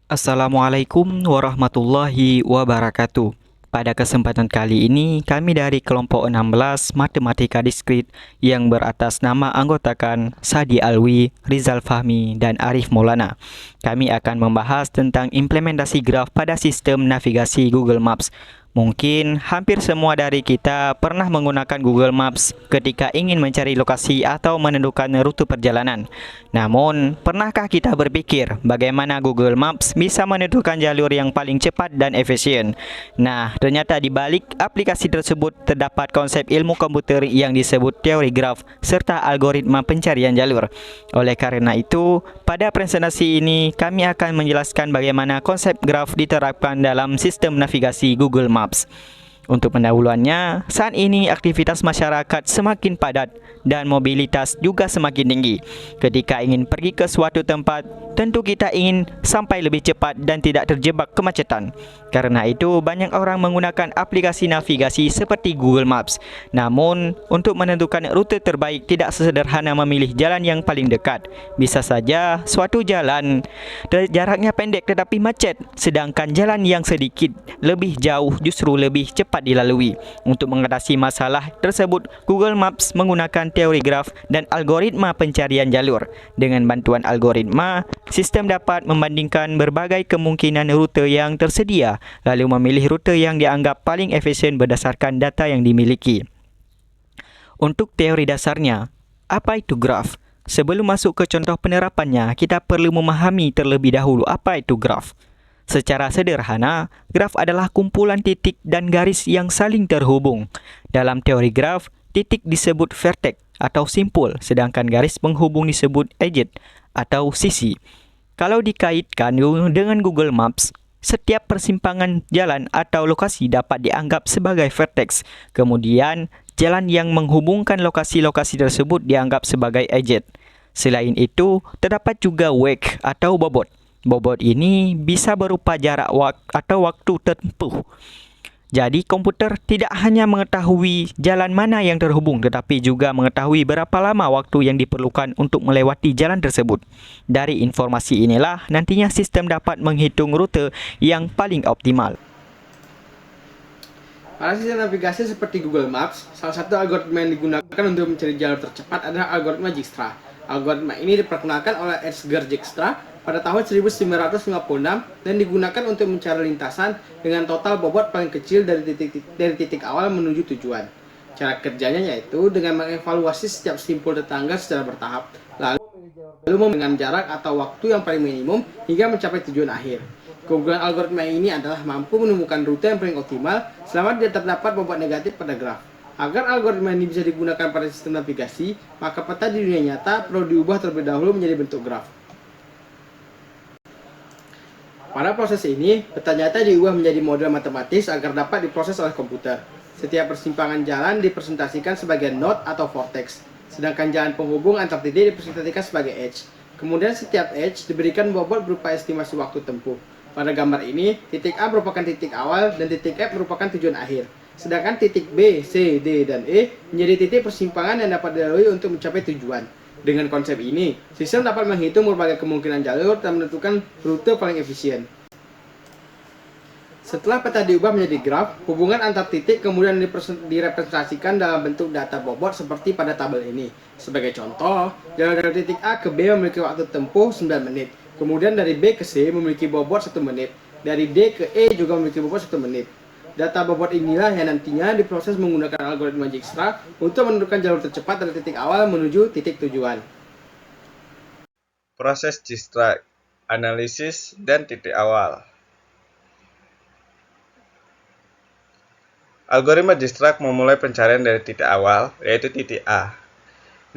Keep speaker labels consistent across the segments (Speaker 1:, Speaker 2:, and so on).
Speaker 1: Assalamualaikum warahmatullahi wabarakatuh. Pada kesempatan kali ini, kami dari kelompok 16 Matematika Diskrit yang beratas nama anggotakan Sadi Alwi, Rizal Fahmi, dan Arif Maulana. Kami akan membahas tentang implementasi graf pada sistem navigasi Google Maps. Mungkin hampir semua dari kita pernah menggunakan Google Maps ketika ingin mencari lokasi atau menentukan rute perjalanan. Namun, pernahkah kita berpikir bagaimana Google Maps bisa menentukan jalur yang paling cepat dan efisien? Nah, ternyata di balik aplikasi tersebut terdapat konsep ilmu komputer yang disebut teori graf serta algoritma pencarian jalur. Oleh karena itu, pada presentasi ini kami akan menjelaskan bagaimana konsep graf diterapkan dalam sistem navigasi Google Maps. Untuk pendahuluannya, saat ini aktivitas masyarakat semakin padat dan mobilitas juga semakin tinggi. Ketika ingin pergi ke suatu tempat, tentu kita ingin sampai lebih cepat dan tidak terjebak kemacetan. Karena itu, banyak orang menggunakan aplikasi navigasi seperti Google Maps. Namun, untuk menentukan rute terbaik tidak sesederhana memilih jalan yang paling dekat. Bisa saja suatu jalan jaraknya pendek tetapi macet, sedangkan jalan yang sedikit lebih jauh justru lebih cepat dilalui. Untuk mengatasi masalah tersebut, Google Maps menggunakan teori graf dan algoritma pencarian jalur. Dengan bantuan algoritma, sistem dapat membandingkan berbagai kemungkinan rute yang tersedia, lalu memilih rute yang dianggap paling efisien berdasarkan data yang dimiliki. Untuk teori dasarnya, apa itu graf? Sebelum masuk ke contoh penerapannya, kita perlu memahami terlebih dahulu apa itu graf. Secara sederhana, graf adalah kumpulan titik dan garis yang saling terhubung. Dalam teori graf, titik disebut vertex atau simpul, sedangkan garis penghubung disebut edge atau sisi. Kalau dikaitkan dengan Google Maps, setiap persimpangan jalan atau lokasi dapat dianggap sebagai vertex. Kemudian, jalan yang menghubungkan lokasi-lokasi tersebut dianggap sebagai edge. Selain itu, terdapat juga wake atau bobot. Bobot ini bisa berupa jarak atau waktu tempuh. Jadi komputer tidak hanya mengetahui jalan mana yang terhubung tetapi juga mengetahui berapa lama waktu yang diperlukan untuk melewati jalan tersebut. Dari informasi inilah nantinya sistem dapat menghitung rute yang paling optimal.
Speaker 2: Pada sistem navigasi seperti Google Maps, salah satu algoritma yang digunakan untuk mencari jalur tercepat adalah algoritma Dijkstra. Algoritma ini diperkenalkan oleh Edgar Dijkstra pada tahun 1956 dan digunakan untuk mencari lintasan dengan total bobot paling kecil dari titik awal menuju tujuan. Cara kerjanya yaitu dengan mengevaluasi setiap simpul tetangga secara bertahap, lalu dengan jarak atau waktu yang paling minimum hingga mencapai tujuan akhir. Keunggulan algoritma ini adalah mampu menemukan rute yang paling optimal selama tidak terdapat bobot negatif pada graf. Agar algoritma ini bisa digunakan pada sistem navigasi, maka peta di dunia nyata perlu diubah terlebih dahulu menjadi bentuk graf. Pada proses ini, peta nyata diubah menjadi model matematis agar dapat diproses oleh komputer. Setiap persimpangan jalan dipresentasikan sebagai node atau vortex, sedangkan jalan penghubung antar titik dipresentasikan sebagai edge. Kemudian setiap edge diberikan bobot berupa estimasi waktu tempuh. Pada gambar ini, titik A merupakan titik awal dan titik F merupakan tujuan akhir. Sedangkan titik B, C, D, dan E menjadi titik persimpangan yang dapat dilalui untuk mencapai tujuan. Dengan konsep ini, sistem dapat menghitung berbagai kemungkinan jalur dan menentukan rute paling efisien. Setelah peta diubah menjadi graf, hubungan antar titik kemudian direpresentasikan dalam bentuk data bobot seperti pada tabel ini. Sebagai contoh, jalan dari titik A ke B memiliki waktu tempuh 9 menit. Kemudian dari B ke C memiliki bobot 1 menit. Dari D ke E juga memiliki bobot 1 menit. Data bobot inilah yang nantinya diproses menggunakan algoritma Dijkstra untuk menentukan jalur tercepat dari titik awal menuju titik tujuan.
Speaker 3: Proses Dijkstra, analisis, dan titik awal. Algoritma Dijkstra memulai pencarian dari titik awal, yaitu titik A.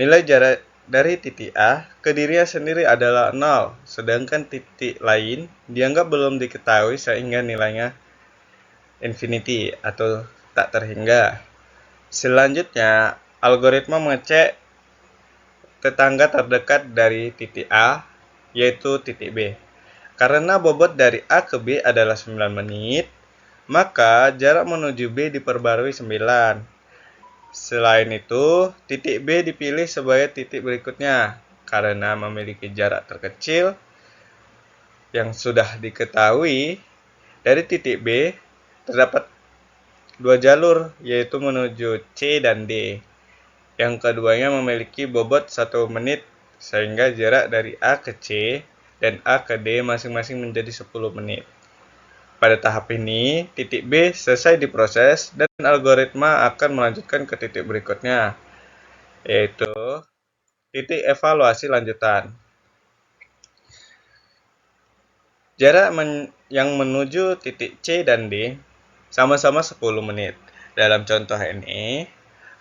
Speaker 3: Nilai jarak dari titik A ke dirinya sendiri adalah 0, sedangkan titik lain dianggap belum diketahui sehingga nilainya infinity atau tak terhingga. Selanjutnya, algoritma mengecek tetangga terdekat dari titik A, yaitu titik B. Karena bobot dari A ke B adalah 9 menit, maka jarak menuju B diperbarui 9. Selain itu, titik B dipilih sebagai titik berikutnya karena memiliki jarak terkecil yang sudah diketahui, dari titik B terdapat dua jalur, yaitu menuju C dan D. Yang keduanya memiliki bobot 1 menit, sehingga jarak dari A ke C dan A ke D masing-masing menjadi 10 menit. Pada tahap ini, titik B selesai diproses dan algoritma akan melanjutkan ke titik berikutnya, yaitu titik evaluasi lanjutan. Jarak yang menuju titik C dan D sama-sama 10 menit. Dalam contoh ini,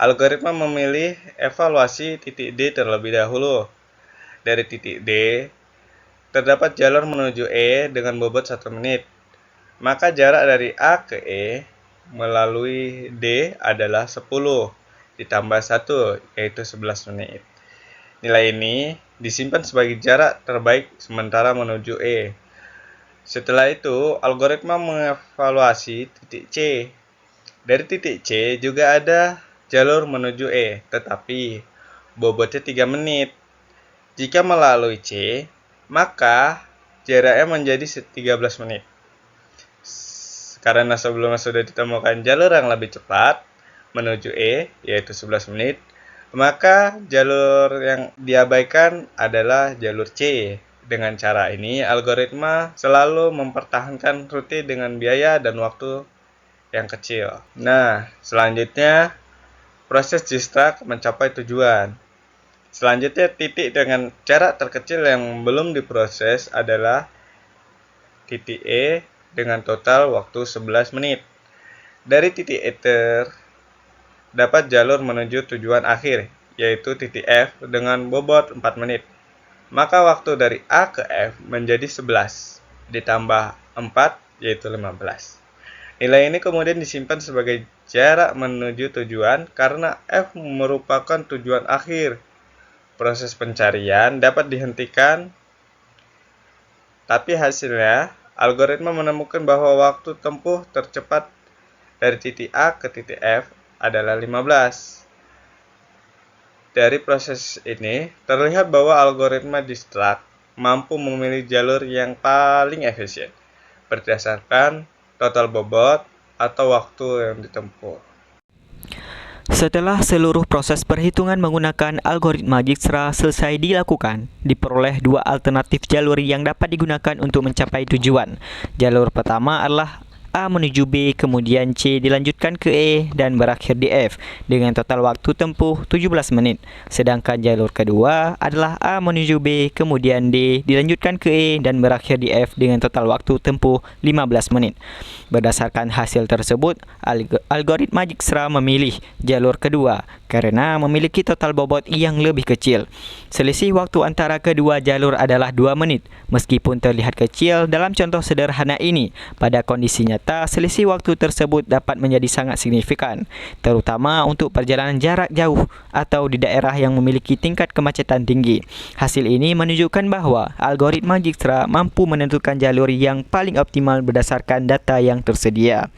Speaker 3: algoritma memilih evaluasi titik D terlebih dahulu. Dari titik D, terdapat jalur menuju E dengan bobot 1 menit. Maka jarak dari A ke E melalui D adalah 10 ditambah 1, yaitu 11 menit. Nilai ini disimpan sebagai jarak terbaik sementara menuju E. Setelah itu, algoritma mengevaluasi titik C. Dari titik C juga ada jalur menuju E, tetapi bobotnya 3 menit. Jika melalui C, maka jaraknya menjadi 13 menit. Karena sebelumnya sudah ditemukan jalur yang lebih cepat menuju E, yaitu 11 menit, maka jalur yang diabaikan adalah jalur C. Dengan cara ini, algoritma selalu mempertahankan rute dengan biaya dan waktu yang kecil. Nah, selanjutnya proses Dijkstra mencapai tujuan. Selanjutnya, titik dengan jarak terkecil yang belum diproses adalah titik E dengan total waktu 11 menit. Dari titik E terdapat jalur menuju tujuan akhir, yaitu titik F dengan bobot 4 menit. Maka waktu dari A ke F menjadi 11, ditambah 4, yaitu 15. Nilai ini kemudian disimpan sebagai jarak menuju tujuan karena F merupakan tujuan akhir. Proses pencarian dapat dihentikan, tapi hasilnya, algoritma menemukan bahwa waktu tempuh tercepat dari titik A ke titik F adalah 15. Dari proses ini, terlihat bahwa algoritma Dijkstra mampu memilih jalur yang paling efisien berdasarkan total bobot atau waktu yang ditempuh.
Speaker 1: Setelah seluruh proses perhitungan menggunakan algoritma Dijkstra selesai dilakukan, diperoleh dua alternatif jalur yang dapat digunakan untuk mencapai tujuan. Jalur pertama adalah A menuju B, kemudian C dilanjutkan ke E dan berakhir di F dengan total waktu tempuh 17 menit. Sedangkan jalur kedua adalah A menuju B, kemudian D dilanjutkan ke E dan berakhir di F dengan total waktu tempuh 15 menit. Berdasarkan hasil tersebut, algoritma Dijkstra memilih jalur kedua karena memiliki total bobot yang lebih kecil. Selisih waktu antara kedua jalur adalah 2 menit. Meskipun terlihat kecil dalam contoh sederhana ini, pada kondisi nyata selisih waktu tersebut dapat menjadi sangat signifikan, terutama untuk perjalanan jarak jauh atau di daerah yang memiliki tingkat kemacetan tinggi. Hasil ini menunjukkan bahwa algoritma Dijkstra mampu menentukan jalur yang paling optimal berdasarkan data yang tersedia.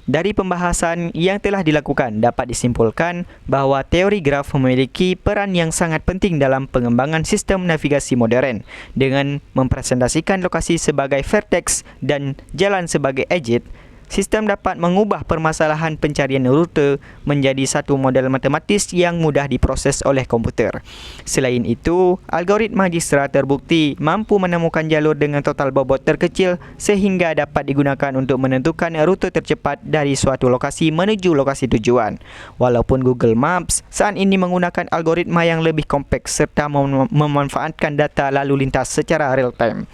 Speaker 1: Dari pembahasan yang telah dilakukan, dapat disimpulkan bahwa teori graf memiliki peran yang sangat penting dalam pengembangan sistem navigasi modern. Dengan mempresentasikan lokasi sebagai vertex dan jalan sebagai edge, sistem dapat mengubah permasalahan pencarian rute menjadi satu model matematis yang mudah diproses oleh komputer. Selain itu, algoritma Dijkstra terbukti mampu menemukan jalur dengan total bobot terkecil sehingga dapat digunakan untuk menentukan rute tercepat dari suatu lokasi menuju lokasi tujuan. Walaupun Google Maps saat ini menggunakan algoritma yang lebih kompleks serta memanfaatkan data lalu lintas secara real time,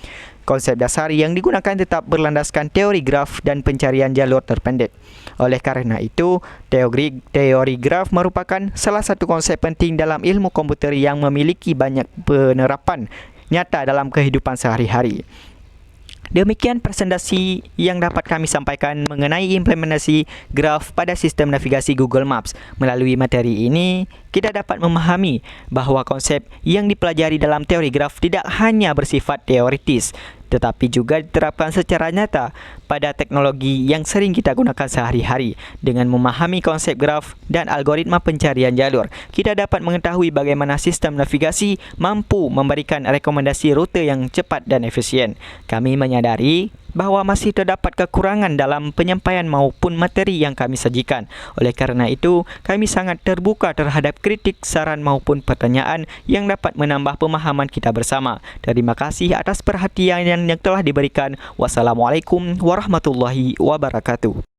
Speaker 1: konsep dasar yang digunakan tetap berlandaskan teori graf dan pencarian jalur terpendek. Oleh karena itu, teori graf merupakan salah satu konsep penting dalam ilmu komputer yang memiliki banyak penerapan nyata dalam kehidupan sehari-hari. Demikian presentasi yang dapat kami sampaikan mengenai implementasi graf pada sistem navigasi Google Maps. Melalui materi ini, kita dapat memahami bahawa konsep yang dipelajari dalam teori graf tidak hanya bersifat teoritis, tetapi juga diterapkan secara nyata pada teknologi yang sering kita gunakan sehari-hari. Dengan memahami konsep graf dan algoritma pencarian jalur, kita dapat mengetahui bagaimana sistem navigasi mampu memberikan rekomendasi rute yang cepat dan efisien. Kami menyadari bahawa masih terdapat kekurangan dalam penyampaian maupun materi yang kami sajikan. Oleh kerana itu, kami sangat terbuka terhadap kritik, saran maupun pertanyaan yang dapat menambah pemahaman kita bersama. Terima kasih atas perhatian yang telah diberikan. Wassalamualaikum warahmatullahi wabarakatuh.